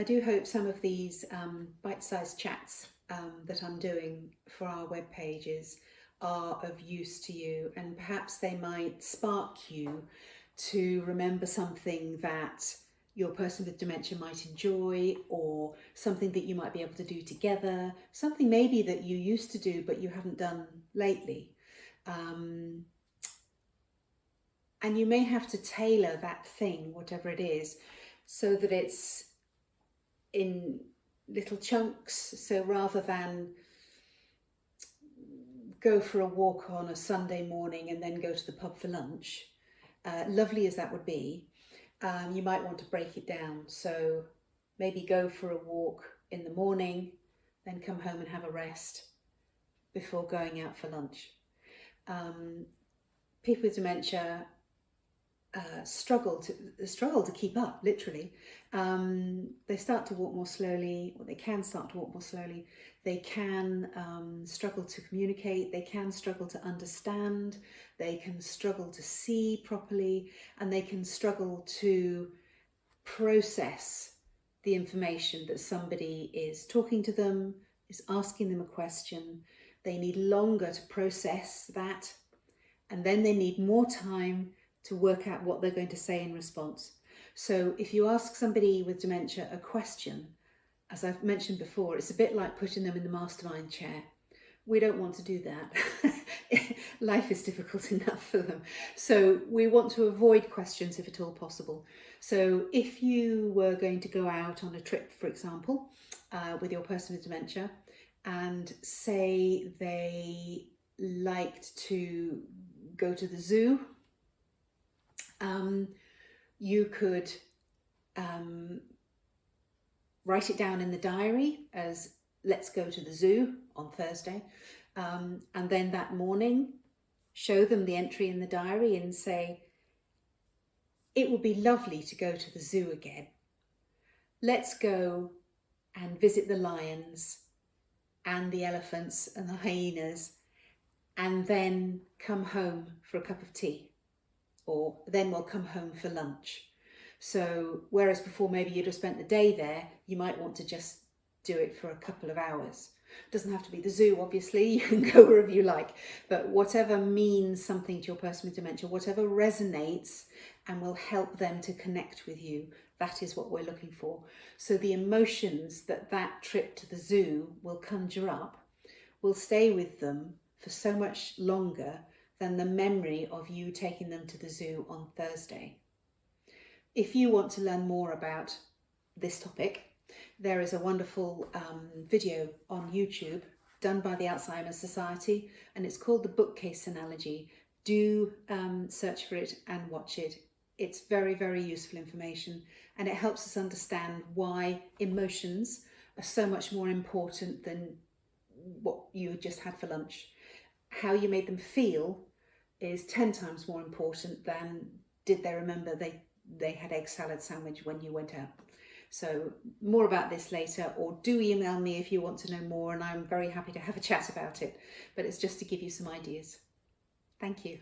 I do hope some of these bite-sized chats that I'm doing for our web pages are of use to you, and perhaps they might spark you to remember something that your person with dementia might enjoy, or something that you might be able to do together, something maybe that you used to do but you haven't done lately. And you may have to tailor that thing, whatever it is, so that it's in little chunks. So rather than go for a walk on a Sunday morning and then go to the pub for lunch, lovely as that would be, you might want to break it down. So maybe go for a walk in the morning, then come home and have a rest before going out for lunch. People with dementia struggle to keep up, literally. They start to walk more slowly, or they can start to walk more slowly. They can struggle to communicate, they can struggle to understand, they can struggle to see properly, and they can struggle to process the information that somebody is talking to them, is asking them a question. They need longer to process that, and then they need more time to work out what they're going to say in response. So if you ask somebody with dementia a question, as I've mentioned before, it's a bit like putting them in the mastermind chair. We don't want to do that. Life is difficult enough for them. So we want to avoid questions if at all possible. So if you were going to go out on a trip, for example, with your person with dementia, and say they liked to go to the zoo, you could write it down in the diary as let's go to the zoo on Thursday, and then that morning show them the entry in the diary and say, it would be lovely to go to the zoo again. Let's go and visit the lions and the elephants and the hyenas, and then come home for a cup of tea. Or then we'll come home for lunch. So whereas before maybe you'd have spent the day there, you might want to just do it for a couple of hours. It doesn't have to be the zoo, obviously, you can go wherever you like, but whatever means something to your person with dementia, whatever resonates and will help them to connect with you, that is what we're looking for. So the emotions that that trip to the zoo will conjure up will stay with them for so much longer than the memory of you taking them to the zoo on Thursday. If you want to learn more about this topic, there is a wonderful video on YouTube done by the Alzheimer's Society, and it's called The Bookcase Analogy. Do search for it and watch it. It's very, very useful information, and it helps us understand why emotions are so much more important than what you just had for lunch. How you made them feel is 10 times more important than did they remember they had egg salad sandwich when you went out. So more about this later, or do email me if you want to know more, and I'm very happy to have a chat about it, but it's just to give you some ideas. Thank you.